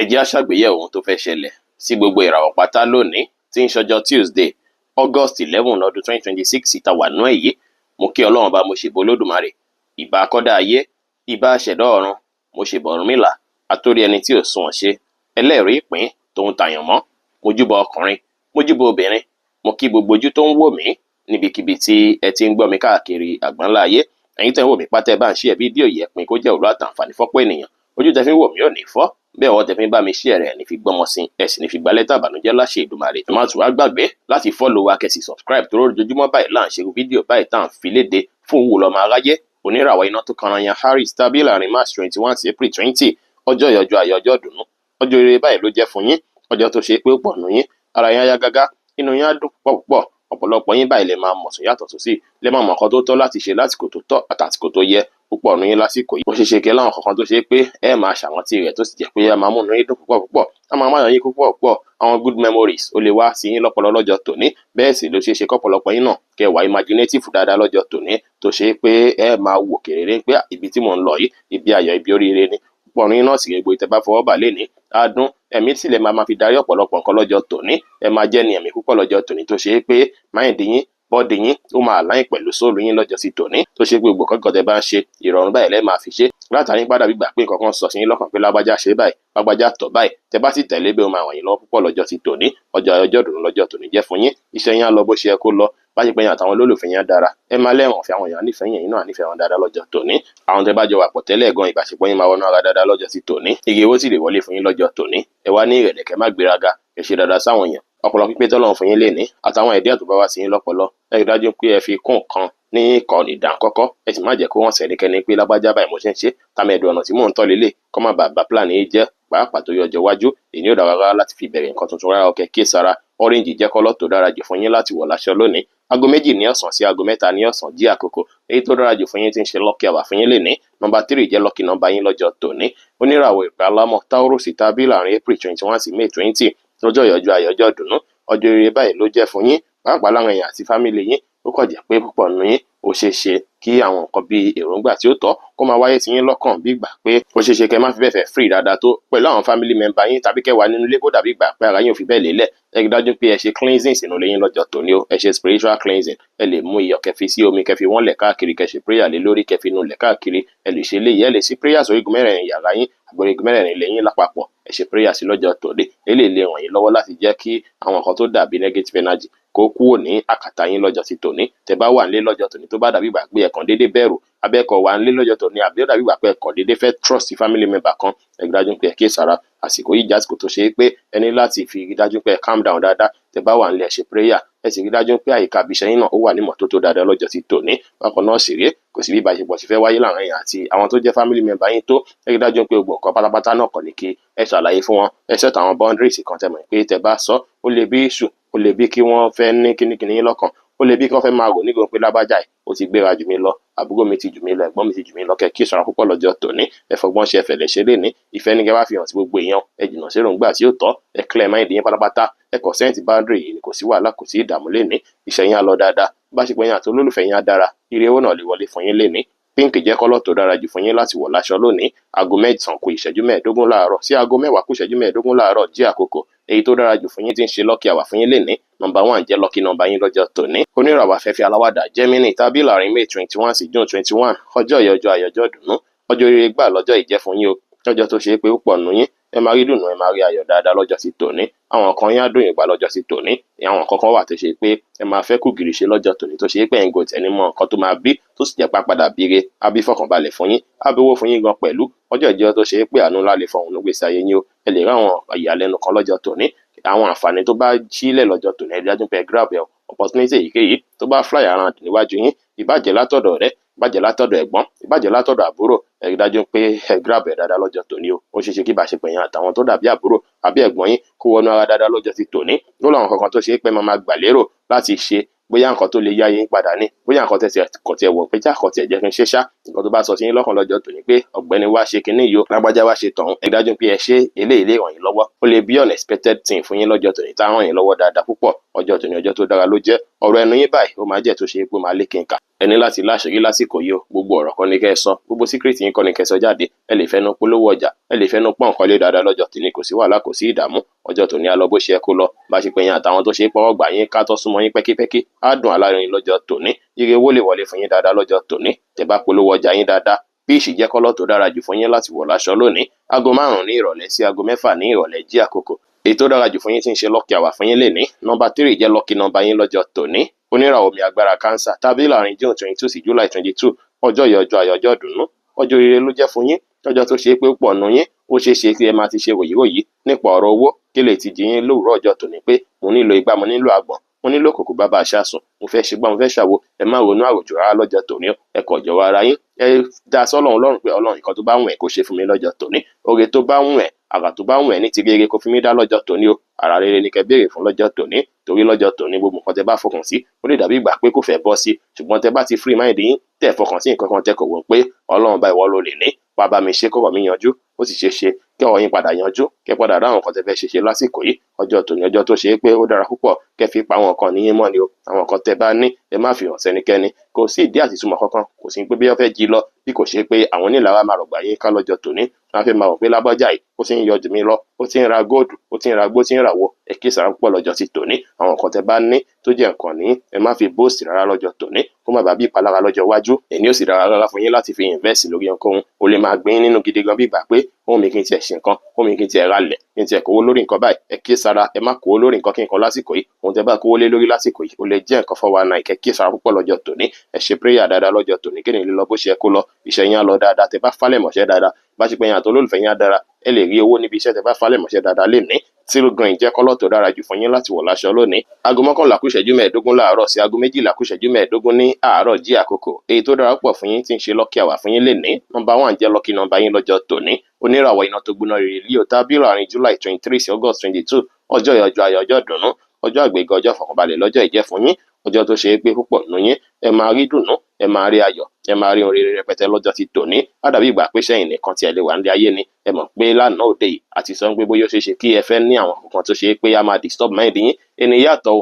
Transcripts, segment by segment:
ẹ jẹ́ á ṣàgbéyẹ̀wò ohun tó fẹ́ ṣẹlẹ̀ sí gbogbo ìràwọ̀ pátá lónìí tí ń ṣọjọ́ Tuesday August 11 ọdún 2026 tá wà nú èyí. Mo kí Ọlọ́run bá mo ṣèbò Olódùmarè, ìbà akọ́dá ayé, ìbà aṣẹ̀dá ọ̀run, mo ṣèbà Ọ̀rúnmìlà, atórí ẹni tí ò sunwọ̀n ṣe, ẹlẹ́rìí ìpín tòun tàyàn mọ́, mojúbọ ọkùnrin, mojúbọ obìnrin, mo kí gbogbo ojú tó ń wò mí níbikíbi tí ẹ ti ń gbọ́ mi káàkiri àgbáńlá ayé. Ẹ̀yin tẹ́ ń wò mí pátá ẹ bá ń share fídíò yìí, ẹ pín kó jẹ́ òwúrọ̀ àtàǹfààní fọ́pọ̀ ènìyàn. Ojú tẹ́ fi ń wò mí ò ní fọ́, bẹ́ẹ̀ ọwọ́ tẹ́ fi ń bá mi share rẹ̀ ní fi gbọ́mọ sí, ẹ sì ní fi gbalẹ̀ tàbànújẹ́ láṣẹ Èdùmàrè. Ẹ má tún wá gbàgbé láti follow wa kẹ́sì subscribe tó lójoojúmọ́ báyìí là ń ṣe fídíò báyìí tá à ń fi léde fún òwò lọ́mọ aráyé. Oníràwọ̀ iná tó kanran yan Harris tàbí láàrin March 21 sí April 20, ọjọ́ ìyọjọ́ ayọ̀ ọjọ́ ìdùnnú, ọjọ́ ire báyìí ló jẹ́ fún yín, ọjọ́ tó ṣe pé ó pọ̀ nù yín, ara yín á yá gágá, inú yín á dùn púpọ̀, ọ̀pọ̀lọpọ̀ yín báyìí lè máa mọ̀ sùn yàtọ̀ tó sí, lè máa mọ̀ nǹkan tó tọ́ láti ṣe lásìkò tó tọ́ àtàsìkò tó yẹ púpọ̀ nù yín lásìkò yìí. Ó ṣe ṣe kí láwọn kankan tó ṣe pé ẹ máa ṣàrántí rẹ̀ tó sì jẹ́ pé ẹ máa múnú yín dùn púpọ̀, a máa máa yín púpọ̀, àwọn good memories ó lè wá sí yín lọ́pọlọ lọ́jọ́ tòní. Bẹ́ẹ̀ sì ló ṣe ṣe kọ́pọ̀lọpọ̀ yín náà kẹ́ wà imaginative dáadáa lọ́jọ́ tòní tó ṣe pé ẹ máa wò kéré pé ibi tí mò ń lọ yìí, ibi ayọ̀, ibi oríire ni. Púpọ̀ nù yín náà sì rẹ̀ gbogbo ìtẹ́ bá fọwọ́ bà lénìí adùn ẹ̀mí sílẹ̀ máa fi darí ọ̀pọ̀lọpọ̀ nǹkan lọ́jọ́ tòní. Ẹ máa jẹ́ ni ẹ̀mí púpọ̀ lọ́jọ́ tòní tó ṣe pé máìndì yín, bọ́ọ̀dì yín ó máa láyìn pẹ̀lú sóòlù yín lọ́jọ́ sí tòní tó ṣe pé gbogbo kankan tẹ́ bá ń ṣe ìrọ̀rùn báyìí lẹ́ máa fi ṣe látàrí padà gbígbà pé nǹkan kan sọ sí yín lọ́kàn pé lágbájá ṣe báyìí, lágbájá tọ̀ báyìí, tẹ́ bá sì tẹ̀lé bí ó máa wọ̀nyí lọ púpọ̀ lọ́jọ́ sí tòní. Ọjọ́ ìdùnnú lọ́jọ́ tòní jẹ́ fún yín, iṣẹ́ yín á lọ bó ṣe yẹ kó lọ, bá ṣe pé yín àtàwọn olólùfẹ́ yín á dára, ẹ máa lẹ́wọ̀n fi àwọn èèyàn nífẹ̀ẹ́ yín náà nífẹ̀ẹ́ wọn dáadáa lọ́jọ́ tòní. Àwọn tẹ́ bá jọ wà pọ̀ tẹ́lẹ̀ gan ìbáṣepọ̀ yín máa wọnú ara dáadáa lọ́jọ́ sí tòní. Igi owó sì lè wọlé fún yín lọ́jọ́ tòní. Ẹ wá ní ìrẹ̀lẹ̀ kẹ́ má gbéraga, ẹ ṣe dáadáa sáwọn èèyàn. Ọpọlọ pípé tọ́lọ́run fún yín lénìí àtàwọn ẹ̀dẹ́ tó bá wá sí yín lọ́pọlọ, ẹ rí dájú pé ẹ fi kún kan ní ìkànnì ìdáǹkọ́kọ́, ẹ sì má jẹ́ kó wọ́n sẹ́nikẹ́ni pé lágbájá báyìí mo ṣe ń ṣe tàmẹ̀dù ọ̀nà tí mò ń tọ́ lélẹ̀ kọ́ má bàa plan yìí jẹ́ pàápàá tó yọjọ́ wájú. Èyí ò dára rárá láti fi bẹ̀rẹ̀ nǹkan tuntun rárá. Ọkẹ́ kí sara orange jẹ́ kọ́lọ́ tó dára jù fún yín láti wọ̀ láṣọ lónìí. Aago 2 ní ọ̀sán sí aago 3 ní ọ̀sán jí àkókò èyí tó dára jù fún yín tí ń ṣe lucky hour fún yín lénìí. Nọ́mbà 3 jẹ́ lucky nọ́mbà yín lọ́jọ́ tòní. Oníràwọ̀ ìpè alámọ̀ Taurus tàbí láàrin April 21 sí May 20, lọ́jọ́ ìyọjọ́ ayọ̀ ọjọ́ ìdùnnú, ọjọ́ ire báyìí ló jẹ́ fún yín pàápàá láwọn èèyàn àti fámìlì yín. Ó kàn jẹ́ pé púpọ̀ nù yín ó ṣe ṣe kí àwọn nǹkan bíi èròǹgbà tí ó tọ́ kó máa wáyé sí yín lọ́kàn bí ìgbà pé ó ṣe ṣe kẹ́ má fi bẹ́ẹ̀ fẹ́ free dáadáa tó pẹ̀lú àwọn family member yín tàbí kẹ́ wà nínú ilé kó dàbí ìgbà pé ara yín ò fi bẹ́ẹ̀ lélẹ̀. Ẹ rí dájú pé ẹ ṣe cleansing sínú ilé yín lọ́jọ́ tòní o, ẹ ṣe spiritual cleansing. Ẹ lè mú iyọ̀ kẹ́ fi sí omi kẹ́ fi wọ́n lẹ̀ káàkiri, kẹ́ ṣe prayer lé lórí, kẹ́ fi inú lẹ̀ káàkiri. Ẹ lè ṣe léyìí, ẹ lè sí prayer sórí igun mẹ́rẹ̀ẹ̀rin yàrá yín àgbọ̀n igun mẹ́rẹ̀ẹ̀rin ilé yín lápapọ̀, ẹ ṣe prayer sí lọ́jọ́ tòní. Eléyìí lè ràn yín lọ́wọ́ láti jẹ́ kí àwọn nǹkan tó dàbí negative energy kó kúrò ní àkàtà yín lọ́jọ́ sí tòní. Tẹ́ bá wà nílé lọ́jọ́ tòní tó bá dàbí ìgbà pé ẹ̀kan déédéé bẹ̀rù abẹ́ẹ̀kọ̀ wà nílé lọ́jọ́ tòní àbí ó dàbí ìgbà pé ẹ̀kan déédéé fẹ́ trust family member kan, ẹ rí dájú pé ẹ kí sára. Àsìkò yìí jẹ́ àsìkò tó ṣe pé ẹ ní láti fi rí dájú pé ẹ calm down dáadáa. Tẹ́ bá wà nílé ẹ ṣe prayer, ẹ sì rí dájú pé àyíká ibiṣẹ́ yín náà ó wà ní ìmọ́tótó dáadáa lọ́jọ́ sí tòní. Bákan náà sì rèé kò sí bí ìbáṣepọ̀ ti fẹ́ wáyé láàrin yín àti àwọn tó jẹ́ family member yín tó, ẹ rí dájú pé gbogbo nǹkan pátápátá náà kọ́ ni kí ẹ ṣàlàyé fún wọn. Ẹ set àwọn boundaries kan tẹ́ mọ̀ pé tẹ́ bá sọ ó lè bí issue, ó lè bí kí wọ́n fẹ́ ní kíníkíní yín lọ́kàn, ó lè bí kí wọ́n fẹ́ máa rò nígbà pé lágbájá yìí ó ti gbéra jù mí lọ, àbúrò mi ti jù mí lọ, ẹ̀gbọ́n mi ti jù mí lọ. Kẹ́ kí ìṣọ́ra púpọ̀ lọ́jọ́ tòní. Ẹ fọgbọ́n ṣe ẹ̀fẹ̀ lè ṣe lénìí. Ìfẹ́ ní kẹ́ wá fi hàn sí gbogbo èèyàn, ẹ jìnnà sí èròǹgbà tí ó tọ́, ẹ clear mind yín pátápátá, ẹ consent boundary yìí kò sí wàhálà kò sí ìdààmú lénìí. Iṣẹ́ yín á lọ dáadáa, bá ṣe pé yín àti olólùfẹ́ yín á dára, ire owó náà lè wọlé fún yín lénìí. Pink jẹ́ kọ́lọ̀ tó dára jù fún yín láti wọ̀ láṣọ lónìí. Aago 9 kù ìṣẹ́jú 15 láàárọ̀ sí aago 10 kù ìṣẹ́jú 15 láàárọ̀ jí àkókò èyí tó dára jù fún yín tí ń ṣe lucky hour fún yín lénìí. Nọ́mbà 1 jẹ́ lucky nọ́mbà yín lọ́jọ́ tòní. Oníràwọ̀ afẹ́fẹ́ aláwàdà Gemini tàbí láàrin May 21 sí June 21, ọjọ́ ìyọjọ́ ayọ̀jọ́ ìdùnnú, ọjọ́ ire gbà lọ́jọ́ ìjẹ́ fún yín o. Lọ́jọ́ tó ṣe pé púpọ̀ nù yín ẹ máa rí dùnnú, ẹ máa rí ayọ̀ dáadáa lọ́jọ́ sí tòní. Àwọn kan yín á dùn yín gbà lọ́jọ́ sí tòní. Àwọn kankan wà tó ṣe pé ẹ máa fẹ́ kú gìrì ṣe lọ́jọ́ tòní tó ṣe pé ẹ̀yin kò tẹ́ni mọ̀ nǹkan tó máa bí tó sì jẹ́ pápádà bíire àbí fọkànbalẹ̀ fún yín, àbí owó fún yín gan pẹ̀lú. Ọjọ́ ìjẹ́ tó ṣe pé àánú ńlá lè fọhùn nígbèsí ayé yín o. Ẹ lè rí àwọn ìyàlẹ́nu kan lọ́jọ́ tòní. Àwọn àǹfààní tó bá sílẹ̀ lọ́jọ́ tòní ẹ rí dájú pé ẹ grab ẹ opportunity èyíkéyìí tó bá fly around níwájú yín, ìbàjẹ́ látọ̀dọ̀ rẹ, ìbàjẹ́ látọ̀dọ̀ ẹ̀gbọ́n, ìbàjẹ́ látọ̀dọ̀ àbúrò, ẹ rí dájú pé ẹ grab ẹ dáadáa lọ́jọ́ tòní o. Ó ṣe ṣe kí ìbáṣepọ̀ yín àtàwọn tó dàbí àbúrò àbí ẹ̀gbọ́n yín kó wọnú ara dáadáa lọ́jọ́ sí tòní. Ó láwọn kankan tó ṣe pé máa gbà lérò láti ṣe bóyá nǹkan tó lè yá yín padà ní, bóyá nǹkan tẹ̀sí kọ̀ tiẹ̀ wọ̀ pé já kọ̀ tiẹ̀ jẹ́ kí n ṣe ṣá, nǹkan tó bá sọ sí yín lọ́kàn lọ́jọ́ tòní pé ọ̀gbẹ́ni wá ṣe kinní yìí o, lágbájá wá ṣe tọ̀hún, ẹ dájú pé ẹ ṣe eléyìí lè ràn yín lọ́wọ́. Ó lè bí unexpected thing fún yín lọ́jọ́ tòní tá ràn yín lọ́wọ́ dáadáa púpọ̀. Ọjọ́ tòní ọjọ́ tó dára ló jẹ́. Ọ̀rọ̀ ẹnu yín báyìí ó máa jẹ́ tó ṣe é pé máa lé kínka. Ẹ ní láti láṣìírí lásìkò yìí o, gbogbo ọ̀rọ̀ kan ní kẹ́ ẹ sọ, gbogbo secret yín kan ní kẹ́ ẹ sọ jáde. Ẹ lè fẹ́nu polówó ọjà, ẹ lè fẹ́nu pọ́n nǹkan lé dáadáa lọ́jọ́ tòní, kò sí wàhálà, kò sí ìdààmú. Ọjọ́ tòní á lọ bó ṣe ẹ kó lọ, bá ṣe pé yín àtàwọn tó ṣe é pọ́wọ́ gbà yín ká tó súnmọ́ yín pẹ́kípẹ́kí, á dùn alárin lọ́jọ́ tòní. Ire owó lè wọlé fún yín dáadáa lọ́jọ́ tòní, tẹ́ bá polówó ọjà yín dáadáa. Peach jẹ́ kọ́lọ̀ tó dára jù fún yín láti wọ̀ láṣọ lónìí. Aago 5 ní ìrọ̀lẹ́ sí aago 6 ní ìrọ̀lẹ́ jí àkókò. Èyí tó dára jù fún yín tí ń ṣe lucky hour fún yín lénìí. Number 3 jẹ́ lucky number yín lọ́jọ́ tòní. Oníràwọ̀ omi agbára cancer tàbí láàrin June 22 sí July 22. Ọjọ́ yìí ọjọ́ ayọ̀, ọjọ́ ìdùnnú, ọjọ́ ire ló jẹ́ fún yín. Ọjọ́ tó ṣe é pé ó pọ̀ nù yín, ó ṣeé ṣe kí ẹ máa ti ṣe ròyìnròyì nípa ọ̀rọ̀ owó kí lè ti jí yín lówùúrọ̀ ọjọ́ tòní pé mo nílò igbá, mo nílò àgbọ̀n, mo nílò kòkò bàbá aṣáṣùn, mo fẹ́ ṣe gbá, mo fẹ́ ṣàwo. Ẹ má ronú àròjù rárá lọ́jọ́ tòní, ẹ kọ̀ jọ̀wọ́ ara yín. Ẹ dá sọ́lọ́run lọ́rùn pé Ọlọ́run nǹkan tó bá wùn ẹ́ kó ṣe fún mi lọ́jọ́ tòní. Oore tó bá wùn ẹ́, àrà tó bá wùn ẹ́ ní ti rere kó fi mí dá lọ́jọ́ tòní o. Àrà rere ni kẹ́ béèrè fún lọ́jọ́ tòní, torí lọ́jọ́ tòní gbogbo nǹkan tẹ́ bá fọkàn sí ó lè dàbí ìgbà pé kò fẹ́ bọ́ sí, ṣùgbọ́n tẹ́ bá ti free mind yín tẹ́ fọkàn sí nǹkan kan tẹ́ kò wò pé Ọlọ́run bá ìwọ ló lè ní, wá bá mi ṣe kọ́rọ̀ mi yanjú, ó sì ṣe ṣe kí ọ̀rọ̀ yín padà yanjú, kẹ́ padà dá àwọn nǹkan tẹ́ fẹ́ ṣe lásìkò yìí. Ọjọ́ tòní ọjọ́ tó ṣe é pé ó dára púpọ̀, kẹ́ fi pa àwọn nǹkan níyín mọ́ ni o. Àwọn nǹkan tẹ́ bá ní ẹ má fi hàn sẹ́nikẹ́ni, kò sí ìdí àti ìtumọ̀ kankan, kò sí pé bí wọ́n fẹ́ jí lọ, bí kò ṣe pé àwọn onílára máa rọ̀gbà yín ká lọ́jọ́ tòní. Wọ́n fẹ́ máa rò pé lágbájá yìí ó ti ń yọ jù mí lọ, ó ti ń ra góòdù, ó ti ń ra gbó, ó ti ń ràwọ̀. Ẹ kí sàrà púpọ̀ lọ́jọ́ ti tòní. Àwọn nǹkan tẹ́ bá ní tó jẹ́ nǹkan ní ẹ má fi boost rárá lọ́jọ́ tòní, kó má bàa bí ìpalára lọ́jọ́ iwájú. Ẹni ó sì dára rárá fún yín láti fi invest lórí ohunkóhun. Ó lè máa gbé yín nínú gidi gan bí ìgbà pé ohun mi kí n tiẹ̀ ṣe nǹkan, ohun mi kí n tiẹ̀ ralẹ̀, kí n tiẹ̀ kówó lórí nǹkan báyìí. Ẹ kí sàrà, ẹ má kówó lórí nǹkan kí nǹkan lásìkò yìí. Ohun tẹ́ bá kówó lé lórí lásìkò yìí ó lè jẹ́ nǹkan 419. Ẹ kí sàrà púpọ̀ lọ́jọ́ tòní. Ẹ ṣe prayer dáadáa lọ́jọ́ tòní, kí ni lè lọ bó ṣe ẹ kó lọ. Iṣẹ́ yín á lọ dáadáa, tẹ́ bá falẹ̀ mọ́ṣẹ́ dáadáa. Bá ṣe pé yín àti olólùfẹ́ yín á dára, ẹ lè rí owó níbi iṣẹ́ tẹ́ bá falẹ̀ mọ́ṣẹ́ dáadáa lénìí. Teal green jẹ́ kọ́lọ̀ tó dára jù fún yín láti wọ̀ láṣọ lónìí. Aago 11 kù ìṣẹ́jú 15 láàárọ̀ sí aago 12 kù ìṣẹ́jú 15 ní àárọ̀ jí àkókò. Èyí tó dára pọ̀ fún yín tí ń ṣe lucky hour fún yín lénìí. Number 1 jẹ́ lucky number yín lọ́jọ́ tòní. Oníràwọ̀ iná tó gbóná rere Leo tàbí láàrin July 23 sí August 22. Ọjọ́ yìí ọjọ́ ayọ̀, ọjọ́ ìdùnnú, ọjọ́ àgbéga, ọjọ́ ìfọ̀kànbalẹ̀ lọ́jọ́ ìjẹ́ fún yín. Ọjọ́ tó ṣe é pé púpọ̀ nù yín, ẹ máa rí dùnnú, ẹ máa rí ayọ̀, ẹ máa rí ohun rere rẹpẹtẹ lọ́jọ́ ti tòní. Á dàbí ìgbà pé sẹ́yìn nìkan tí ẹ lè wà nílé ayé ni. Ẹ mọ̀ pé lánàá òde yìí àti sọ pé bóyá ó ṣeé ṣe kí ẹ fẹ́ ní àwọn nǹkan tó ṣe é pé á máa disturb mind yín. Ẹni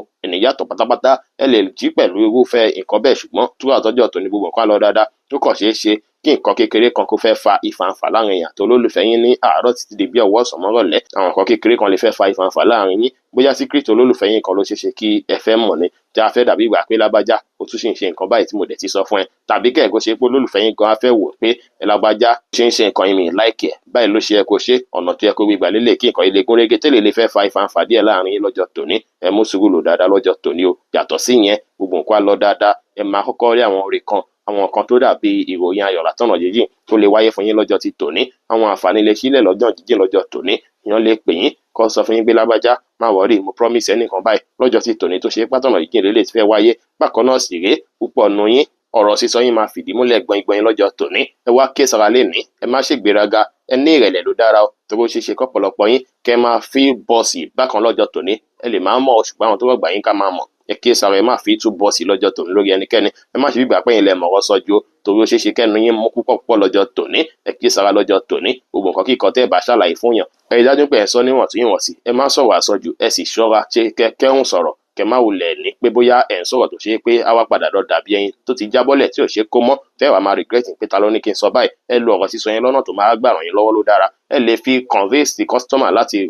yàtọ̀ pátápátá. Ẹ lè jí pẹ̀lú irúfẹ́ nǹkan bẹ́ẹ̀, ṣùgbọ́n túrọ̀ àtọ́jọ́ tòní gbogbo nǹkan lọ dáadáa. Tó kàn ṣeé ṣe kí nǹkan kékeré kan kó fẹ́ fa ìfàǹfà láàrin èèyàn tó lólùfẹ́ yín ní àárọ̀ títí di bí ọwọ́ ọ̀sán mọ́rọ̀lẹ́. Àwọn nǹkan kékeré kan lè fẹ́ fa ìfàǹfà láàrin yín, bóyá secret olólùfẹ́ yín kan ló ṣeé ṣe kí ẹ fẹ́ mọ̀ ni. Já fẹ́ dàbí ìgbà pé lágbájá ó tún ṣe ń ṣe nǹkan báyìí tí mo dẹ̀ ti sọ fún ẹ, tàbí kẹ̀ kó ṣe pé olólùfẹ́ yín gan á fẹ́ wò pé ẹ lágbájá ṣe ń ṣe nǹkan yín mi láìkì ẹ̀, báyìí ló ṣe ẹ kó ṣe, ọ̀nà tó yẹ kó gbígbà lélẹ̀ kí nǹkan ilé gúnrégé tẹ́lẹ̀ lè fẹ́ fa ìfàǹfà díẹ̀ láàrin yín lọ́jọ́ tòní. Ẹ mú sùúrù lò dáadáa lọ́jọ́ tòní o. Yàtọ̀ sí yẹn, gbogbo nǹkan á lọ dáadáa. Ẹ máa kọ́kọ́ rí àwọn oore kan, àwọn nǹkan tó dàbí ìròyìn ayọ̀ látọ̀nà jíjìn tó lè wáyé fún yín lọ́jọ́ ti tòní. Àwọn àǹfààní lè sílẹ̀ lọ́jọ́ jíjìn lọ́jọ́ tòní. Èèyàn lè pè yín kó sọ fún yín pé lágbájá má wọrí, mo promise ẹnìkan báyìí lọ́jọ́ ti tòní tó ṣe pátọ̀nà jíjìn lélẹ̀ tí fẹ́ wáyé. Bákan náà sì rèé, púpọ̀ nù yín ọ̀rọ̀ sísọ yín máa fìdí múlẹ̀ gbọ̀ngbọ̀n lọ́jọ́ tòní. Ẹ wá ké sara lénìí, ẹ má ṣègbéraga, ẹ ní ìrẹ̀lẹ̀ ló dára o, torí ó ṣeé ṣe kọ́pọ̀lọpọ̀ yín kẹ́ máa fi bọ́ọ̀sì bákan lọ́jọ́ tòní. Ẹ lè máa mọ̀, ṣùgbọ́n àwọn tó wà gbà yín ká máa mọ̀. Ẹ kí sara, ẹ má fi tú bọ́ọ̀sì lọ́jọ́ tòní lórí ẹnikẹ́ni. Ẹ má ṣe bí ìgbà pé yín lẹ mọ̀rọ̀ sọ ju, torí ó ṣeé ṣe kẹ́nu yín mú púpọ̀ lọ́jọ́ tòní. Ẹ kí sara lọ́jọ́ tòní. Gbogbo nǹkan kíkọ tẹ́ ẹ bá ṣàlàyé fún yàn, ẹ rí dájú pé ẹ sọ níwọ̀ntúnwọ̀nsì. Ẹ má sọ̀rọ̀ àsọjù, ẹ sì ṣọ́ra ṣe kẹ́hùn sọ̀rọ̀. Kẹ má wulẹ̀ ní pé bóyá ẹ̀ ń sọ̀rọ̀ tó ṣe pé á wá padà lọ dàbí ẹyin tó ti jábọ́lẹ̀ tí ò ṣe kó mọ́, tẹ́ wàá máa regret pé ta ló ní kí n sọ báyìí. Ẹ lo ọ̀rọ̀ sísọ yẹn lọ́nà tó máa gbà ràn yín lọ́wọ́ ló dára. Ẹ lè fi convince the customer láti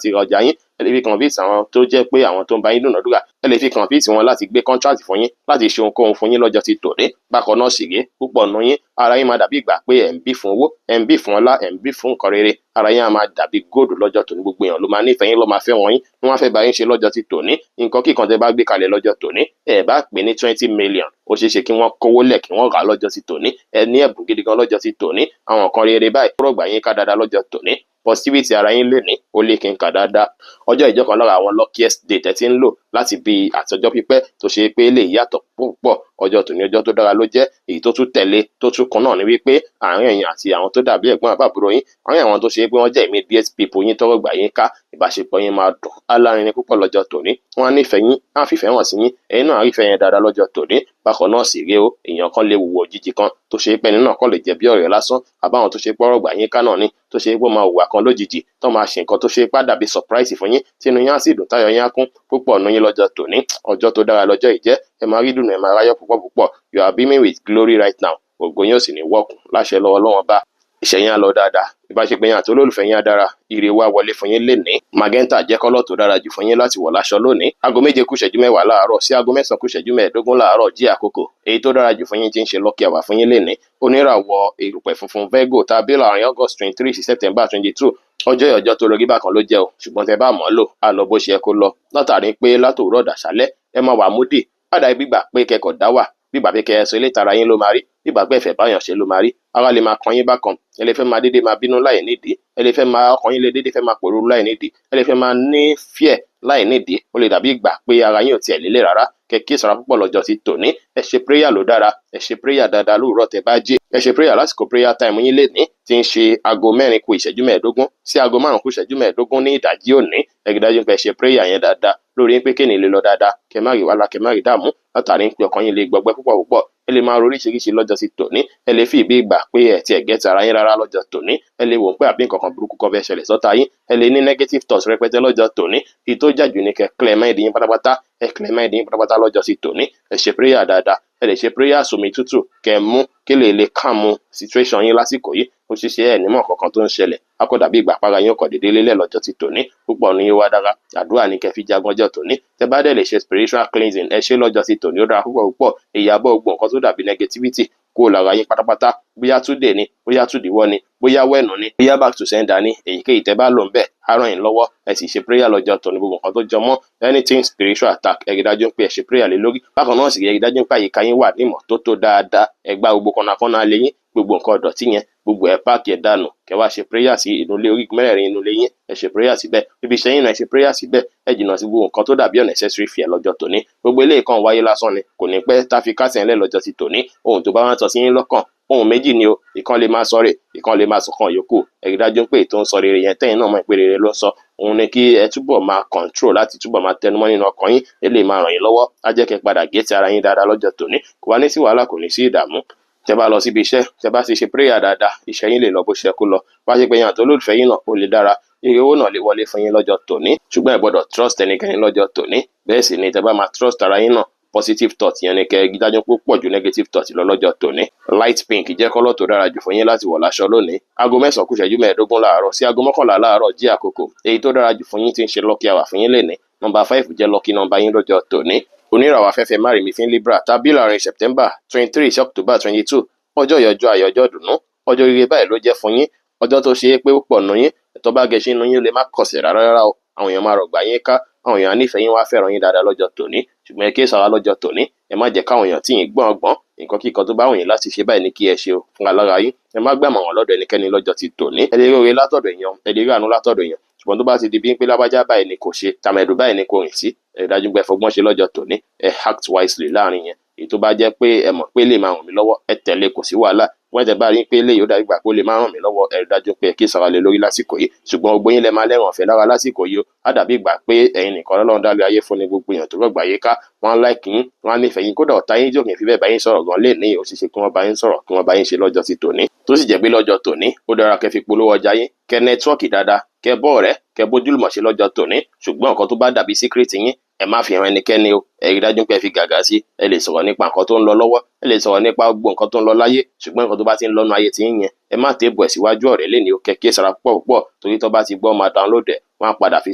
ra ọjà yín. Ẹ lè fi convince àwọn tó jẹ́ pé àwọn tó ń bá yín dúnàdúrà. Ẹ lè fi convince wọn láti gbé contract fún yín, láti ṣe ohunkóhun fún yín lọ́jọ́ ti tòní. Bákan náà sì rèé, púpọ̀ nù yín ara yín máa dàbí ìgbà pé ẹ̀ ń bí fún owó, ẹ̀ ń bí fún ọlá, ẹ̀ ń bí fún nǹkan rere. Ara yín á máa dàbí góòdù lọ́jọ́ tòní. Gbogbo èèyàn ló máa nífẹ̀ẹ́ yín, ló máa fẹ́ wọn yín, wọ́n á fẹ́ bá yín ṣe lọ́jọ́ ti tòní. Nǹkan kíkan tẹ́ bá gbé kalẹ̀ lọ́jọ́ tòní, ẹ bá pè ní 20 million, ó ṣeé ṣe kí wọ́n kówó lẹ̀ kí wọ́n rà lọ́jọ́ ti tòní. Ẹ ní ẹ̀bùn gidi gan lọ́jọ́ ti tòní. Àwọn nǹkan rere báyìí rọ̀gbà yín ká dáadáa lọ́jọ́ tòní. Positivity ara yín lè ní, ó lé kí n kà dáadáa. Ọjọ́ ìjọkan lára àwọn luckiest day tẹ́ ti ń lò láti bí àtọjọ́ pípẹ́ tó ṣe pé lè yàtọ̀ púpọ̀. Ọjọ́ tòní ọjọ́ tó dára ló jẹ́. Èyí tó tún tẹ̀lé tó tún kan náà ni wípé àárín ẹ̀yin àti àwọn tó dàbí ẹ̀gbọ́n àbábúrò yín, àárín àwọn tó ṣe pé wọ́n jẹ́ immediate people yín tọ́rọ̀ gbà yín ká, ìbáṣepọ̀ yín máa dùn alárinrin púpọ̀ lọ́jọ́ tòní. Wọ́n á nífẹ̀ẹ́ yín, á fìfẹ́ hàn sí yín, ẹ̀yin náà á rí ìfẹ́ yẹn dáadáa lọ́jọ́ tòní. Bákan náà sì rèé o, èèyàn kan lè wùwọ̀ òjijì kan tó ṣe pé ẹni náà kàn lè jẹ́ bí ọ̀rẹ́ lásán, àbáwọn tó ṣe pé ọ̀rọ̀ gbà yín ká náà ni, tó ṣe pé ó máa hùwà kan lójijì tó máa ṣe nǹkan tó ṣe pé dàbí surprise fún yín, tí inú yín á sì dùn táyọ̀ yín á kún púpọ̀ nínú yín lọ́jọ́ tòní. Ọjọ́ tó dára lọ́jọ́ ìjẹ́, ẹ máa rí dùnú, ẹ máa ráyọ̀ púpọ̀ púpọ̀. You are beaming with glory right now. Ògo yín ò sì ní wọ́ọ̀kùn láṣẹ lọ́wọ́ Ọlọ́run bá. Ìṣẹ̀yìn á lọ dáadáa, ìbáṣepọ̀ yín àti olólùfẹ́ yín á dára, ire wá wọlé fún yín lénìí. Magenta jẹ́ kọ́lọ̀ tó dára jù fún yín láti wọ̀ láṣọ lónìí. Aago 7 kù ìṣẹ́jú 10 láàárọ̀ sí aago 9 kù ìṣẹ́jú 15 láàárọ̀ jí àkókò. Èyí tó dára jù fún yín tí ń ṣe lucky hour fún yín lénìí. Oníràwọ̀ erùpẹ̀ funfun Virgo tàbí láàrin August 23 sí September 22. Ọjọ́ tó lórí bákan ló jẹ́ o, ṣùgbọ́n tẹ́ bá mọ̀ ọ́ lò á lọ bó ṣe yẹ kó lọ. Látàrí pé látòwúrọ̀ dàṣálẹ́ ẹ máa wà múdì, padà gbígbà pé kẹ́kọ̀ọ́ dá wà, bíbà pé kẹ́ ẹ sọ ilé tara yín ló máa rí, bíbà pé ẹ̀fẹ̀ báyàn ṣe ló máa rí. Ara lè máa kan yín bákan, ẹ lè fẹ́ máa dédé máa bínú láì nídìí, ẹ lè fẹ́ máa ọkàn yín lè dédé fẹ́ máa pòrúurú láì nídìí, ẹ lè fẹ́ máa ní fear láì nídìí. Ó lè dàbí ìgbà pé ara yín ò tiẹ̀ lélẹ̀ rárá. Kẹ̀kẹ́ ìsọ̀rọ̀ púpọ̀ lọ́jọ́ ti tòní. Ẹ ṣe prayer ló dára, ẹ ṣe prayer dáadáa lóòrọ̀ tẹ́ bá jí. Ẹ ṣe prayer lásìkò prayer time yín lénìí tí ń ṣe aago 4 kù ìṣẹ́jú 15 sí aago 5 kù ìṣẹ́jú 15 ní ìdájí òní. Ẹ rí dájú pé ẹ ṣe prayer yẹn dáadáa lórí pé kéènì lè lọ dáadáa, kẹ́ má rí wàhálà, kẹ́ má rí dààmú, látàrí pé ọkàn yín lè gbọgbẹ́ púpọ̀ púpọ̀. Ẹ lè máa oríṣiríṣi lọ́jọ́ ti tòní. Ẹ lè fi ìbí ìgbà pé ẹ ti ẹ̀gẹ́ ti ara yín rárá lọ́jọ́ tòní. Ẹ lè wò pé àbí nǹkan kan burúkú kan fẹ́ ṣẹlẹ̀ sọ́ta yín. Ẹ lè ní negative thoughts rẹpẹtẹ lọ́jọ́ tòní. Èyí tó jàjù ní kẹ́ clear mind yín pátápátá. Ẹ clear mind yín pátápátá lọ́jọ́ ti tòní. Ẹ ṣe prayer dáadáa. Ẹ lè ṣe prayer sómi tútù kẹ́ mú kí lè calm situation yín lásìkò yìí. Ó ṣiṣẹ́ ẹ̀ nímọ̀ kankan tó ń ṣẹlẹ̀. A kò dàbí ìgbà para yín ọkọ̀ dédé lélẹ̀ lọ́jọ́ ti tòní. Púpọ̀ ní wá dára. Àdúrà ní kẹ́ fi jagun ọjọ́ tòní. Tẹ́ bá dẹ̀ lè ṣe spiritual cleansing, ẹ ṣe lọ́jọ́ ti tòní. Ó dára púpọ̀ púpọ̀. Ìyàbọ̀ gbogbo nǹkan tó dàbí negativity kó lára yín pátápátá. Bóyá today ni, bóyá tùdíwọ́ ni, bóyá wẹ̀nù ni, bóyá back to sender ni, èyíkéyìí tẹ́ bá lò ń bẹ̀ á ràn yín lọ́wọ́. Ẹ sì ṣe prayer lọ́jọ́ tòní. Gbogbo nǹkan tó jọ mọ́ anything spiritual attack, ẹ rí dájú pé ẹ ṣe prayer lé lórí. Bákan náà sì rí dájú pé àyíká yín wà ní ìmọ́tótó dáadáa. Ẹ gbá gbogbo kọ̀nàkọ́nà lé yín, gbogbo nǹkan ọ̀dọ̀tí yẹn, gbogbo ẹ̀ páàkì ẹ̀ dànù. Kẹ́ wá ṣe prayer sí inú ilé orígun mẹ́rẹ̀ẹ̀rin inú ilé yín. Ẹ ṣe prayer síbẹ̀. Ibi iṣẹ́ yín náà ẹ ṣe prayer síbẹ̀. Ẹ jìnnà sí gbogbo nǹkan tó dàbí unnecessary fear lọ́jọ́ tòní. Gbogbo eléyìí kan wáyé lásán ni, kò ní pẹ́ tá fi kásẹ̀ ńlẹ̀ lọ́jọ́ ti tòní. Ohun tó bá wá ń sọ sí yín lọ́kàn, ohun méjì ni o, ìkan lè máa sọ rè, ìkan lè máa sọ̀kan yòókù. Ẹ rí dájú pé ètò ń sọ rere yẹn tẹ́yìn náà mọ̀ pé rere ló ń sọ. Òun ni kí ẹ túbọ̀ máa control láti túbọ̀ máa tẹnumọ́ nínú ọkàn yín. Ẹ lè máa ràn yín lọ́wọ́. Á jẹ́ kẹ́ padà gé ti ara yín dáadáa lọ́jọ́ tòní. Kò wá ní sí wàhálà, kò ní sí ìdààmú. Tẹ́ bá lọ síbi iṣẹ́, tẹ́ bá ti ṣe prayer dáadáa, iṣẹ́ yín lè lọ bó ṣe kó lọ. Wá ṣe pé yín àti olólùfẹ́ yín náà ó lè dára. Ire owó náà lè wọlé fún yín lọ́jọ́ tòní. Ṣùgbọ́n ẹ gbọ́dọ̀ trust ẹnikẹ́ni lọ́jọ́ tòní. Bẹ́ẹ̀ sì ni tẹ́ bá máa trust ara yín náà, positive thought yẹn ni kẹ́ rí dájú pé pọ̀ ju negative thought lọ lọ́jọ́ tòní. Light pink jẹ́ kọ́lọ̀ tó dára jù fún yín láti wọ̀ láṣọ lónìí. Aago 9 kù ìṣẹ́jú 15 láàárọ̀ sí aago 11 láàárọ̀ jí àkókò. Èyí tó dára jù fún yín tí ń ṣe lucky hour fún yín lénìí. Number 5 jẹ́ lucky number yín lọ́jọ́ tòní. Oníràwọ̀ afẹ́fẹ́ márìmí fín Libra tàbí láàrin September 23 sí October 22. Ọjọ́ ìyọjọ́ ayọ̀, ọjọ́ dùnú, ọjọ́ rere báyìí ló jẹ́ fún yín. Ọjọ́ tó ṣe é pé púpọ̀ nù yín, ẹ̀tọ́ bá gẹṣin nù yín lè má kọsẹ̀ rárá o. Àwọn èèyàn máa rọ̀gbà yín ká, àwọn èèyàn nífẹ̀ẹ́ yín wá fẹ́ràn yín dáadáa lọ́jọ́ tòní. Ṣùgbọ́n ẹ kíyèsára lọ́jọ́ tòní. Ẹ má jẹ́ káwọn èèyàn tí yín gbọ́n nǹkan kíkan tó bá wùn yín láti ṣe báyìí ní kí ẹ ṣe o fún alára yín. Ẹ má gbàmọ̀ wọn lọ́dọ̀ ẹnikẹ́ni lọ́jọ́ ti tòní. Ẹ lè rí oore látọ̀dọ̀ èèyàn, ẹ lè rí àánú látọ̀dọ̀ èèyàn. Ṣùgbọ́n tó bá ti di bí pé lábájá báyìí ni kò ṣe, tàmẹ̀dù báyìí ni kò rìn sí, ẹ dájú pé ẹ fọgbọ́n ṣe lọ́jọ́ tòní. Ẹ act wisely láàrin yẹn. Èyí tó bá jẹ́ pé ẹ mọ̀ pé lè máa ràn mí lọ́wọ́, ẹ tẹ̀lé, kò sí wàhálà. Wọ́n tẹ́ bá rí pé eléyìí ó dàbí ìgbà pé ó lè máa ràn mí lọ́wọ́, ẹ rí dájú pé ẹ kí sara lé lórí lásìkò yìí. Ṣùgbọ́n gbogbo yín lẹ máa lẹ́ràn ọ̀fẹ́ lára lásìkò yìí o. Á dàbí ìgbà pé ẹ̀yin nìkan lọ́lọ́run dá lé ayé fún ni. Gbogbo èèyàn tó rọ̀gbà yé ká, wọ́n á like yín, wọ́n á nífẹ̀ẹ́ yín. Kódà ọ̀tá yín jòkè fi bẹ́ẹ̀ bá yín sọ̀rọ̀ gan lé ní òṣìṣẹ́ kí wọ́n bá yín sọ̀rọ̀, kí wọ́n bá yín ṣe lọ́jọ́ ti tòní. Tó sì jẹ́ pé lọ́jọ́ tòní ó dára kẹ́ fi polówó ọjà yín, kẹ́ nẹ́tíwọ́ọ̀kì dáadáa, kẹ́ bọ́ ọ̀rẹ́, kẹ́ bójúlùmọ̀ ṣe lọ́jọ́ tòní. Ṣùgbọ́n nǹkan tó bá dàbí secret yín, ẹ má fi hàn ẹnikẹ́ni o. Ẹ rí dájú pé ẹ fi gàgà sí. Ẹ lè sọ̀rọ̀ nípa nǹkan tó ń lọ lọ́wọ́, ẹ lè sọ̀rọ̀ nípa gbogbo nǹkan tó ń lọ láyé. Ṣùgbọ́n nǹkan tó bá ti ń lọ́nu ayé tí yín yẹn, ẹ má tèbù ẹ̀ síwájú ọ̀rẹ́ lé ní o. Kẹ́ kíyèsára púpọ̀ púpọ̀, torí tó bá ti gbọ́ máa download ẹ̀, wọ́n á padà fi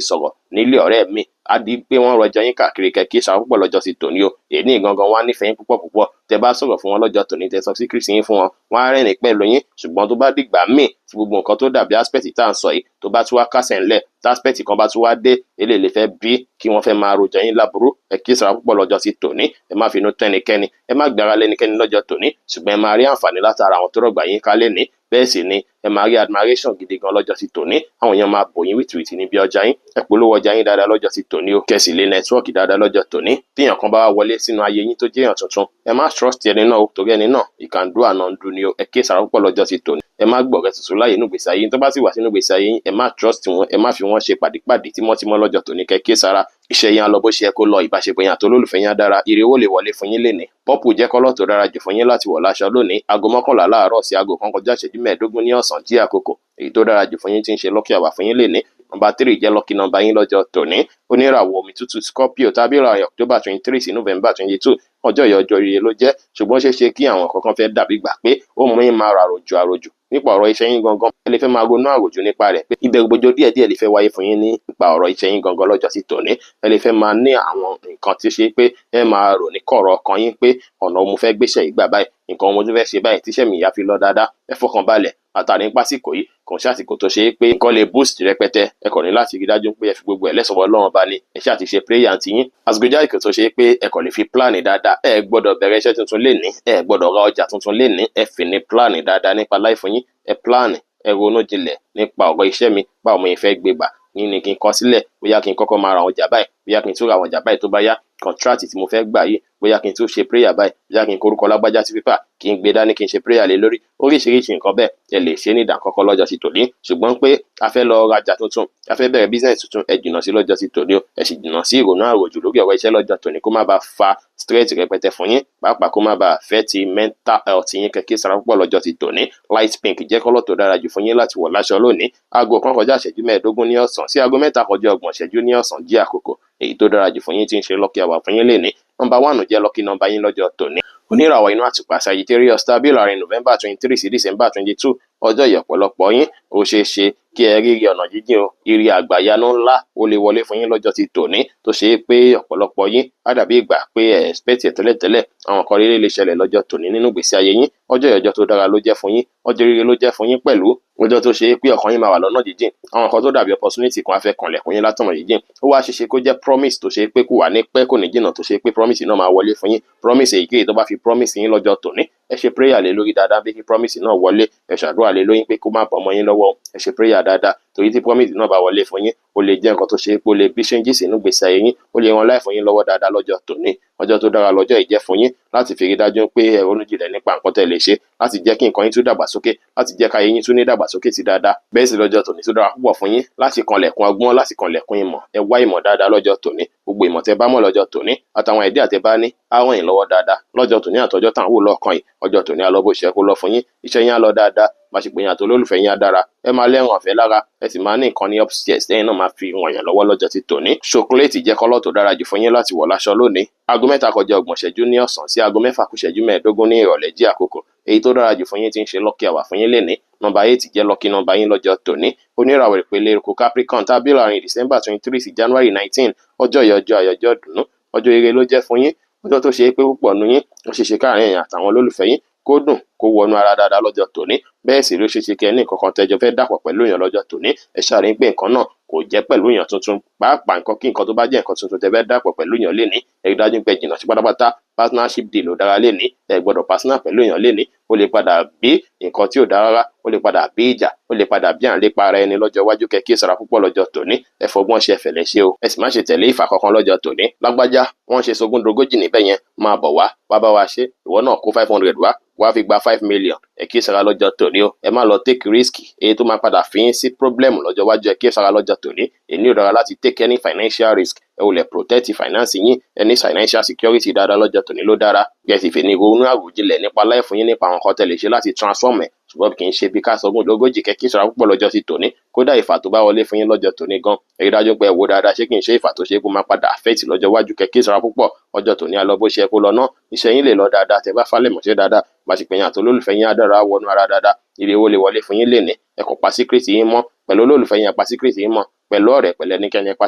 sọ̀rọ̀ nílé ọ̀rẹ́ mi. Á di pé wọ́n rọjò yín káàkiri. Kẹ́ kíyèsára púpọ̀ lọ́jọ́ ti tòní o. Èní gangan wọ́n á nífẹ̀ẹ́ yín púpọ̀ púpọ̀. Tẹ́ bá sọ̀rọ̀ fún wọn lọ́jọ́ tòní, tẹ́ sọ secret yín fún wọn, wọ́n á rẹ́rìn pẹ̀lú yín. Ṣùgbọ́n tó bá dìgbà míì tí gbogbo nǹkan tó dàbí aspect tá à ń sọ yìí tó bá tún wá kásẹ̀ ńlẹ̀, tí aspect kan bá tún wá dé, eléyìí lè fẹ́ bí kí wọ́n fẹ́ máa rojọ́ yín láburú. Ẹ kíyèsára púpọ̀ lọ́jọ́ ti tòní. Ẹ má finú tán ẹnikẹ́ni, ẹ má gbára lé ẹnikẹ́ni lọ́jọ́ tòní. Ṣùgbọ́n ẹ máa rí àǹfààní látara àwọn tó rọ̀gbà yín ká lénìí. bẹ́ẹ̀ sì ni ẹ máa rí admiration gidi gan lọ́jọ́ ti tòní, àwọn èèyàn máa bò yín wìtìwìtì níbi ọjà yín, ẹ polówó ọjà yín dáadáa lọ́jọ́ ti tòní o, kẹsì lé nẹ́tíwọ́ọ̀kì dáadáa lọ́jọ́ tòní. Tí èèyàn kan bá wá wọlé sínú ayé yín tó jẹ́ èèyàn tuntun, ẹ má trust ẹni náà o, torí ẹni náà ìkàndú ànàndú ni o, ẹ ké sára púpọ̀ lọ́jọ́ ti tòní. Ẹ má gbọ̀rẹ́ tuntun láyé inú ìgbésí ayé yín, tó bá sì wà sínú ìgbésí ayé yín, ẹ má trust wọn, ẹ má fi wọn ṣe pàdípàdé tímọ́tímọ́ lọ́jọ́ tòní, kẹ́ ké sára. Iṣẹ́ yín á lọ bó ṣe yẹ kó lọ, ìbáṣepọ̀ yín àti olólùfẹ́ yín á dára, ire owó lè wọlé fún yín lénìí. Pọ́pù jẹ́ kọ́lọ̀ tó dára jù fún yín láti wọ̀ láṣọ lónìí, aago 11 láàárọ̀ sí aago 1 kọjá ìṣẹ́jú 15 ní ọ̀sán jí àkókò, èyí tó dára jù fún yín tí ń ṣe lucky hour fún yín lénìí. Nọ́mbà 3 jẹ́ lucky nọ́mbà yín lọ́jọ́ tòní, oníràwọ̀ omi tútù Scorpio tàbí ìràwọ̀ October 23 sí November 22. Ọjọ́ yìí ọjọ́ ire ló jẹ́, ṣùgbọ́n ṣe é ṣe kí àwọn kankan fẹ́ dàbí gbà pé ó mú yín máa ra àròjù nípa ọ̀rọ̀ iṣẹ́ yín gangan. Ẹ lè fẹ́ máa ronú àròjù nípa rẹ̀ pé ìbẹ̀rù bojo díẹ̀díẹ̀ lè fẹ́ wáyé fún yín nípa ọ̀rọ̀ iṣẹ́ yín gangan lọ́jọ́ sí tòní. Ẹ lè fẹ́ máa ní àwọn nǹkan tí ṣe pé ẹ máa rò ní kọ̀rọ̀ ọkàn yín pé ọ̀nà mo fẹ́ gbéṣẹ́ ìgbà báyìí, nǹkan mo tún fẹ́ ṣe báyìí tíṣẹ́ mi ìyá fi lọ dáadáa. Ẹ fọkàn balẹ̀, àtàrí pásìkò yìí kò ṣe àsìkò tó ṣe é pé nǹkan lè boost rẹpẹtẹ. Ẹ kàn ní láti rí dájú pé ẹ fi gbogbo ẹ̀ lẹ́sọ̀ọ́ Ọlọ́run bá ní, ẹ ṣáà ti ṣe prayer ti yín. Àsìkò jẹ́ àsìkò tó ṣe é pé ẹ kàn lè fi plan dáadáa. Ẹ gbọ́dọ̀ bẹ̀rẹ̀ iṣẹ́ tuntun lénìí, ẹ gbọ́dọ̀ ra ọjà tuntun lénìí, ẹ fi ní plan dáadáa nípa life yín. Ẹ plan, ẹ ronú jinlẹ̀ nípa ọ̀rọ̀ iṣẹ́ mi, báwo mo fẹ́ gbé gbà, ní kí n kọ sílẹ̀, bóyá kí n kọ́kọ́ máa ra àwọn ọjà báyìí, bóyá kí n tún ra àwọn ọjà báyìí tó bá yá, contract tí mo fẹ́ gbà yìí, bóyá kí n tún ṣe prayer báyìí, bóyá kí n korúkọ lágbájá sí pépà, kí n gbé dání kí n ṣe prayer lé lórí. Oríṣiríṣi nǹkan bẹ́ẹ̀ ẹ lè ṣe ní ìdákọ́kọ́ lọ́jọ́ sí tòní, ṣùgbọ́n pé a fẹ́ lọ rajà tuntun, a fẹ́ bẹ̀rẹ̀ business tuntun, ẹ jìnnà sí lọ́jọ́ sí tòní o, ẹ sì jìnnà sí ìrònú àròjù lórí ọ̀rọ̀ iṣẹ́ lọ́jọ́ tòní kó má bàa fa stress rẹpẹtẹ fún yín, pàápàá kó má bàa fẹ́ ti mental health yín kẹ́kẹ́ sára púpọ̀ lọ́jọ́ sí tòní. Light pink jẹ́ kọ́lọ̀ tó dára jù fún yín láti wọ̀ láṣọ lónìí, aago 1 kọjá ìṣẹ́jú 15 ní ọ̀sán sí aago 3 kọjá 30 ìṣẹ́jú ní ọ̀sán jí àkókò, èyí tó dára jù fún yín tí ń ṣe lucky hour fún yín lénìí. Nọ́mbà 1 jẹ́ lucky nọ́mbà yín lọ́jọ́ tòní, oníràwọ̀ inú àtùpà Sagittarius tàbí láàrin November 23 sí December 22. Ọjọ́ yìí ọ̀pọ̀lọpọ̀ yín ó ṣeé ṣe kí ẹ rí ọ̀nà jíjìn o, ire àgbàyanu ńlá ó lè wọlé fún yín lọ́jọ́ ti tòní, tó ṣe é pé ọ̀pọ̀lọpọ̀ yín á dàbí ìgbà pé ẹ expect ẹ̀ tẹ́lẹ̀tẹ́lẹ̀, àwọn kan rere lè ṣẹlẹ̀ lọ́jọ́ tòní nínú ìgbésí ayé yín. Ọjọ́ yìí ọjọ́ tó dára ló jẹ́ fún yín, ọjọ́ rere ló jẹ́ fún yín pẹ̀lú, ọjọ́ tó ṣe é pé ọkàn yín máa wà lọ́nà jíjìn, àwọn kan tó dàbí opportunity kan á fẹ́ kanlẹ̀kùn yín látọ̀nà jíjìn. Ó wá ṣeéṣe kó jẹ́ promise tó ṣe é pé kò wà ní pẹ́ kò ní jìnnà, tó ṣe é pé promise náà máa wọlé fún yín. Promise èyíkéyìí tó bá fi promise yín lọ́jọ́ tòní, ẹ ṣe prayer lé lórí dáadáa bí kí promise náà wọlé, ẹ ṣàdúrà lé lóyún pé kó má bọ́ ọmọ yín lọ́wọ́, ẹ ṣe prayer dáadáa, torí tí promise náà bá wọlé fún yín, ó lè jẹ́ nǹkan tó ṣe é pé ó lè bí changes inú ìgbésí ayé yín, ó lè ran life fún yín lọ́wọ́ dáadáa lọ́jọ́ tòní. Ọjọ́ tó dára lọ́jọ́ yìí jẹ́ fún yín láti fi rí dájú pé ẹ ronú jinlẹ̀ nípa nǹkan tẹ́ lè ṣe láti jẹ́ kí nǹkan yín tún dàgbàsókè, láti jẹ́ káyé yín tún ní dàgbàsókè sí dáadáa. Bẹ́ẹ̀ sì lọ́jọ́ tòní tó dára púpọ̀ fún yín láti kanlẹ̀kùn ọgbọ́n, láti kanlẹ̀kùn ìmọ̀. Ẹ wá ìmọ̀ dáadáa lọ́jọ́ tòní, gbogbo ìmọ̀ tẹ́ bá mọ̀ lọ́jọ́ tòní àtàwọn idea tẹ́ bá ní á ràn yín lọ́wọ́ dáadáa lọ́jọ́ tòní àtọjọ́ tàn wò lọ́kàn yìí. Ọjọ́ tòní á lọ bó ṣe kó lọ fún yín, iṣẹ́ yín á lọ dáadáa, máṣepọ̀ yín àti olólùfẹ́ yín á dára, ẹ máa lẹ́rùn ọ̀fẹ́ lára, ẹ sì máa ní nǹkan ní upstairs lẹ́yìn náà máa fi wọ̀n yàn lọ́wọ́ lọ́jọ́ ti tòní. Chocolate jẹ́ kọ́lọ̀ tó dára jù fún yín láti wọ̀ láṣọ lónìí, aago 3 kọjá 30 ìṣẹ́jú ní ọ̀sán sí aago 6 kù ìṣẹ́jú 15 ní ìrọ̀lẹ́ jí àkókò, èyí tó dára jù fún yín tí ń ṣe lucky hour fún yín lénìí. Nọ́mbà 8 jẹ́ lucky nọ́mbà yín lọ́jọ́ tòní, oníràwọ̀ ìpele eruku Capricorn tàbí láàrin December 23 sí January 19. Ọjọ́ yìí ọjọ́ ayọ̀jọ́ dùnú, ọjọ́ ire ló jẹ́ fún yín, ọjọ́ tó ṣe é pé púpọ̀ nínú yín ó ṣe ṣe káàrin ẹ̀yin àtàwọn olólùfẹ́ yín kó dùn kó wọnú ara dáadáa lọ́jọ́ tòní. Bẹ́ẹ̀ sì ló ṣe ṣe kẹ́ ní nǹkan kan tẹ́jọ fẹ́ dàpọ̀ pẹ̀lú èèyàn lọ́jọ́ tòní, ẹ ṣàrí pé nǹkan náà kò jẹ́ pẹ̀lú èèyàn tuntun, pàápàá nǹkan kí nǹkan tó bá jẹ́ nǹkan tuntun tẹ́ fẹ́ dàpọ̀ pẹ̀lú èèyàn lénìí, ẹ rí dájú pé jìnnà sí pátápátá. Partnership deal ló dára lénìí, ẹ gbọ́dọ̀ partner pẹ̀lú èèyàn lénìí, ó lè padà bí nǹkan tí ò dára rárá, ó lè padà bí ìjà, ó lè padà bí à ń lépa ara ẹni lọ́jọ́ iwájú. Kẹ́ kíyèsára púpọ̀ lọ́jọ́ tòní, ẹ fọgbọ́n ṣe ẹ̀fẹ̀lẹ̀ ṣe o, ẹ sì má ṣe tẹ̀lé ìfà kankan lọ́jọ́ tòní. Lágbájá wọ́n ṣe sogúndogójì níbẹ̀ yẹn, máa bọ̀ wá bá wa ṣe, ìwọ náà kó 500 wá fi gba 5 million. Ẹ kíyèsára lọ́jọ́ tòní o, ẹ má lọ take risk èyí tó máa padà fi yín sí problem lọ́jọ́ iwájú. Ẹ kíyèsára lọ́jọ́ tòní, èyí ò dára láti take any financial risk, ẹ ò lè protect finance yín, ẹ ní financial security dáadáa lọ́jọ́ tòní ló dára. Gẹ́gẹ́ sì fi ní ronú àròjinlẹ̀ nípa life yín, nípa àwọn nǹkan tẹ́ lè ṣe láti transform ẹ̀, ṣùgbọ́n kì í ṣe bí ká sogúndogójì. Kẹ́ kíyèsára púpọ̀ lọ́jọ́ ti tòní, kódà ìfà tó bá wọlé fún yín lọ́jọ́ tòní gan, ẹ rí dájú pé ẹ wò dáadáa ṣé kì í ṣe ìfà tó ṣe kó máa padà affect lọ́jọ́ iwájú. Kẹ́ kíyèsára púpọ̀, ọjọ́ tòní á lọ bó ṣe kó lọ náà, iṣẹ́ yín lè lọ dáadáa tẹ́ bá falẹ̀ mọ̀ ṣe dáadáa, máṣepọ̀ yín àti olólùfẹ́ yín á dára wọnú ara dáadáa, ire owó lè wọlé fún yín lénìí. Ẹ kò pa secret yín mọ́ pẹ̀lú olólùfẹ́ yín, ẹ pa secret yín mọ́ pẹ̀lú ọ̀rẹ́ pẹ̀lú ẹnikẹ́ni, ẹ pa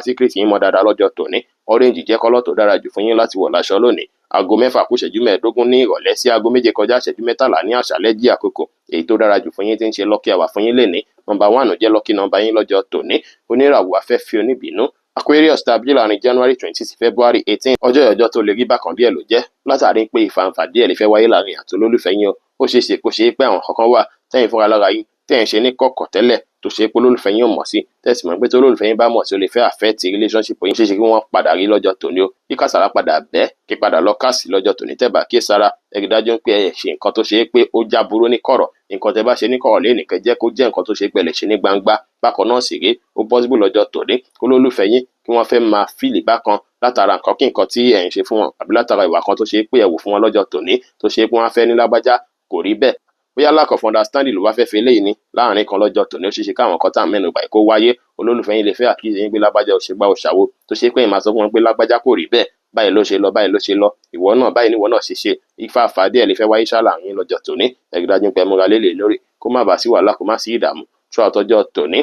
secret yín mọ́ dáadáa lọ́jọ́ tòní. Orange jẹ́ kọ́lọ̀ tó dára jù fún yín láti wọ̀ láṣọ lónìí, aago 6 kù ìṣẹ́jú 15 ní ìrọ̀lẹ́ sí aago 7 kọjá ìṣẹ́jú 13 ní àṣálẹ́ jí àkókò, èyí tó dára jù fún yín tí ń ṣe lucky hour fún yín lénìí. Nọ́mbà 1 jẹ́ lucky nọ́mbà yín lọ́jọ́ tòní, oníràwọ̀ afẹ́fẹ́ oníbínú Aquarius tàbí láàrin January 20 sí February 18. Ọjọ́ ìyọjọ́ tó lè rí bákan díẹ̀ ló jẹ́, látàrí pé ìfàǹfà díẹ̀ lè fẹ́ wáyé láàrin àti olólùfẹ́ yín o. Ó ṣeé ṣe kó ṣe pé àwọn kankan wà tẹ́yìn fúnra lára yín tẹ́yìn ṣe ní kọ̀kọ̀ tẹ́lẹ̀ tó ṣe pé olólùfẹ́ yín ò mọ̀ sí tẹ́sí mọ̀ pé tí olólùfẹ́ yín bá mọ̀ sí ó lè fẹ́ affect relationship yín ṣeéṣe kí wọ́n padà rí lọ́jọ́ tòní o kí kàsàrà padà bẹ́ kí padà lọ kásì lọ́jọ́ tòní tẹ́bà kí sára ẹ rí dájú pé ẹ ṣe nǹkan tó ṣe é pé ó já burú ní kọ̀rọ̀ nǹkan tẹ́ bá ṣe ní kọ̀rọ̀ lé nìkan jẹ́ kó jẹ́ nǹkan tó ṣe é pé lè ṣe ní gbangba bákan náà sì rí ó possible lọ́jọ́ tòní kó olólùfẹ́ yín kí wọ́n fẹ́ máa fìlì bákan látara nǹkan kí nǹkan tí ẹ̀ ń ṣe fún wọn àbí látara ìwà kan tó ṣe é pé ẹ wò fún wọn lọ́jọ́ tòní tó ṣe é pé wọ́n fẹ́ ní lágbájá kò rí bẹ́ẹ̀ bóyá lack of understanding ló bá fẹ́ fi eléyìí ní láàrin kan lọ́jọ́ tòní ó ṣeéṣe káwọn kan tá à ń mẹ́nu báyìí kó wáyé olólùfẹ́ yín lè fẹ́ àkíyèsí yín pé lágbájá ò ṣe gbá òṣàwò tó ṣe pé ìmọ̀ sọ fún wọn pé lágbájá kò rí bẹ́ẹ̀ báyìí ló ṣe lọ báyìí ló ṣe lọ ìwọ náà báyìí níwọ náà ṣe ṣe ifá àfàdé ẹ̀ lè fẹ́ wáyé ṣáàlà yín lọ́jọ́ tòní ẹ rí dájú pé ẹ múra lélẹ̀ lórí kó má bàa sí wàhálà kó má sí ìdààmú throughout ọjọ́ tòní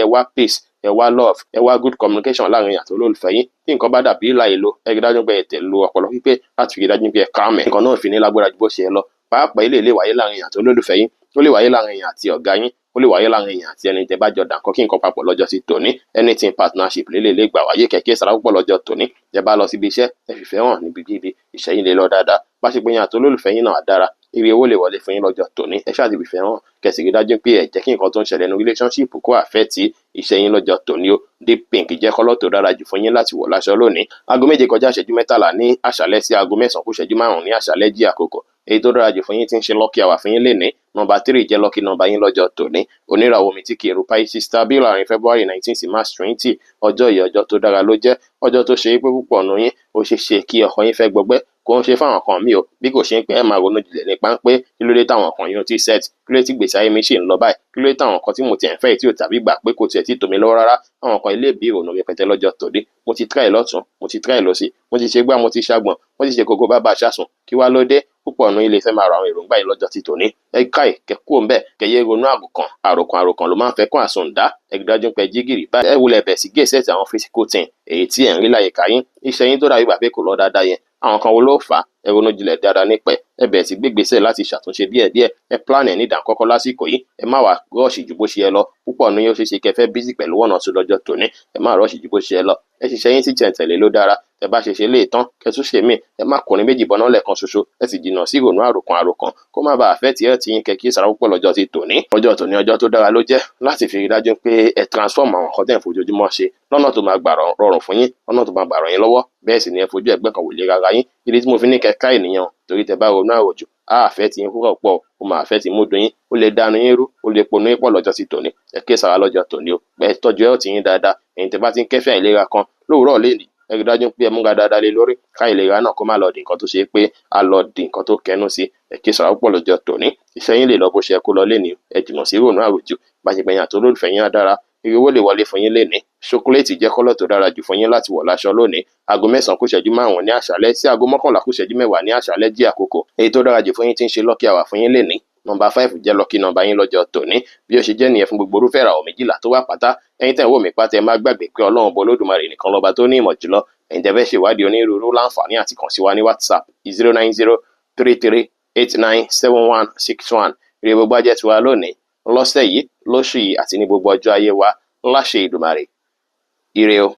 ẹ wá peace ẹ wá love ẹ wá good communication láàrin àti olólùfẹ́ yín tí nǹkan bá dàbí láì lo ẹ rí dájú pé ẹ tẹ̀ lo ọpọlọ pípé láti rí dájú pé ẹ calm ẹ̀ nǹkan náà fi ní lágbára ju bó ṣe lọ pàápàá ilé lè wáyé láàrin àti olólùfẹ́ yín ó lè wáyé láàrin èèyàn àti ọ̀gá yín ó lè wáyé láàrin èèyàn àti ẹni tẹ́ bá jọ dànkọ́ kí nǹkan papọ̀ lọ́jọ́ sí tòní anything partnership lè gbà wáyé kẹ̀kẹ́ sára púpọ̀ lọ́jọ́ tòní tẹ́ bá lọ síbi iṣẹ́ ẹ fìfẹ́ hàn níbikíbi iṣẹ́ yín lè lọ dáadáa bá ṣe pé yín àti olólùfẹ́ yín náà dára ire owó lè wọlé fún yín lọ́jọ́ tòní ẹ ṣáà ti fìfẹ́ hàn kẹsì rí dájú pé ẹ jẹ́ kí nǹkan tó ń ṣẹlẹ̀ ní relationship kó affect iṣẹ́ yín lọ́jọ́ tòní o deep pink jẹ́ kọ́lọ́ tó dára jù fún yín láti wọ̀ láṣọ lónìí aago 7 kọjá ìṣẹ́jú 13 ní àṣálẹ́ sí aago 9 kù ìṣẹ́jú 5 ní àṣálẹ́ jí àkókò èyí tó dára jù fún yín tí ń ṣe lucky hour fún yín lénìí nọ́mbà 3 jẹ́ lucky nọ́mbà yín lọ́jọ́ tòní oníràwọ̀ mi tí kì í ru Pisces stabil láàrin February 19 sí March 20 ọjọ́ yìí ọjọ́ tó dára ló jẹ́ ọjọ́ tó ṣe é pé púpọ̀ nù yín ó ṣeé ṣe kí ọkọ yín fẹ́ gbọgbẹ́ kó ń ṣe fáwọn kan mí o bí kò ṣe ń pẹ ẹ máa ronú jinlẹ̀ nípa pé kí ló dé táwọn kan yóò ti set kí ló dé tí gbèsè ayé mi ṣì ń lọ báyìí kí ló dé táwọn kan tí mo ti ẹ̀ ń fẹ́ tí ò tàbí gbà pé kò tiẹ̀ tí tòmí lọ́wọ́ rárá àwọn kan ilé ìbí ìrònú rẹpẹtẹ lọ́jọ́ tòde mo ti try lọ́tún mo ti try lọ́sì mo ti ṣe gbá mo ti ṣàgbọ̀n mo ti ṣe kókó bá ṣàsùn kí wá ló dé púpọ̀ nù ilé fẹ́ máa ra àwọn èròǹgbà yìí lọ́jọ́ ti tòní ẹ káì kẹ́kọ̀ọ́ ń bẹ̀ kẹyẹ ronú àròkàn ló máa ń fẹ́ kún àsùndá ẹ dájú pé jígìrì bá ẹ wulẹ̀ bẹ̀ sí gẹ̀ẹ́sẹ̀ àwọn physical thing èyí tí ẹ̀ ń rí láyé káyín iṣẹ́ yín tó dàbí gbà pé kò lọ dáadáa yẹn àwọn kan wo ló fà á ẹ ronú jinlẹ̀ dáadáa nípẹ̀ ẹ bẹ̀rẹ̀ sí gbégbèsè láti ṣàtúnṣe díẹ̀díẹ̀ ẹ plan ẹ̀ ní ìdánkọ́kọ́ lásìkò yìí ẹ má wá rọ́ọ̀ṣì ju bó ṣe yẹ lọ púpọ̀ ní yóò ṣe ṣe kẹfẹ́ bísí pẹ̀lú ọ̀nà tó lọ́jọ́ tòní ẹ má rọ́ọ̀ṣì ju bó ṣe yẹ lọ ẹ ṣiṣẹ́ yín sí jẹ̀ǹtẹ̀lé ló dára ẹ bá ṣe ṣe lè tán kẹtù ṣe mí ẹ má kùnrin méjì bọ́ná lẹ́ẹ̀kan ṣoṣo ẹ sì jìnnà sí ìrònú àròkàn kó má bàa fẹ́ tiẹ̀ tí yín kẹkí sára púpọ̀ lọ́jọ́ ti tòní ọjọ́ tó dára ló jẹ́ láti fi rí dájú pé ẹ transform àwọn nǹkan tẹ̀ ń fojoojúmọ́ ṣe lọ́nà tó máa gbà rọrùn fún yín lọ́nà tó máa gbà ràn yín lọ́wọ́ bẹ́ẹ̀ sì ni ẹ fojú ẹgbẹ́ kan wò lé rárá yín ìdí tí mo fi ní kẹka ènìyàn torí tẹ bá ronú àròjù á àfẹ́ tí yín púpọ̀ pọ̀ ó máa fẹ́ tí múdùn yín ó lè dánu yín rú ó lè ponú yín pọ̀ lọ́jọ́ sí tòní ẹ ké sára lọ́jọ́ tòní o bẹ́ẹ̀ tọ́jú ẹ̀ tí yín dáadáa ẹ̀yin tẹ bá ti ń kẹ́fẹ́ àìlera kan lóòrọ̀ léèlì ẹ rí dájú pé ẹ múra dáadáa lé lórí ká ìlera náà kó má lọ di nǹkan tó ṣe pé a lọ di nǹkan tó kẹnu sí ẹ ké sára púpọ̀ lọ́jọ́ tòní iṣẹ́ yín lè lọ bó ṣe kó lọ léni ẹ jìnnà sí ronú àròjù bá ṣe gbẹ̀yìn àti olólùfẹ́ yín á dára ire owó lè wọlé fún yín léni ṣokoléètì jẹ́ kọ́lọ̀ tó dára jù fún yín láti wọ̀ láṣọ lónìí aago 9 kù ìṣẹ́jú 5 ní àṣálẹ́ sí aago 11 kù ìṣẹ́jú 10 ní àṣálẹ́ jí àkókò èyí tó dára jù fún yín tí ń ṣe lucky hour fún yín léni nọ́mbà 5 jẹ́ lucky nọ́mbà yín lọ́jọ́ tòní bí ó ṣe jẹ́ nìyẹn fún gbogbo orúfẹ́ ìràwọ̀ méjìlá tó wà pátá ẹ̀yin tẹ́ ń wò mí pátá ẹ má gbàgbé pé Ọlọ́run bọ Olódùmarè nìkan lọ́ba tó ní ìmọ̀ jùlọ ẹ̀yin tẹ́ fẹ́ ṣèwádìí onírúurú láǹfààní àti kàn sí wa ní WhatsApp 09033897161 ire gbogbo ajẹ́ tiwa lónìí lọ́sẹ̀ yìí lóṣù yìí àti ní gbogbo ọjọ́ ayé wa láṣẹ Ìdùmarè ire o.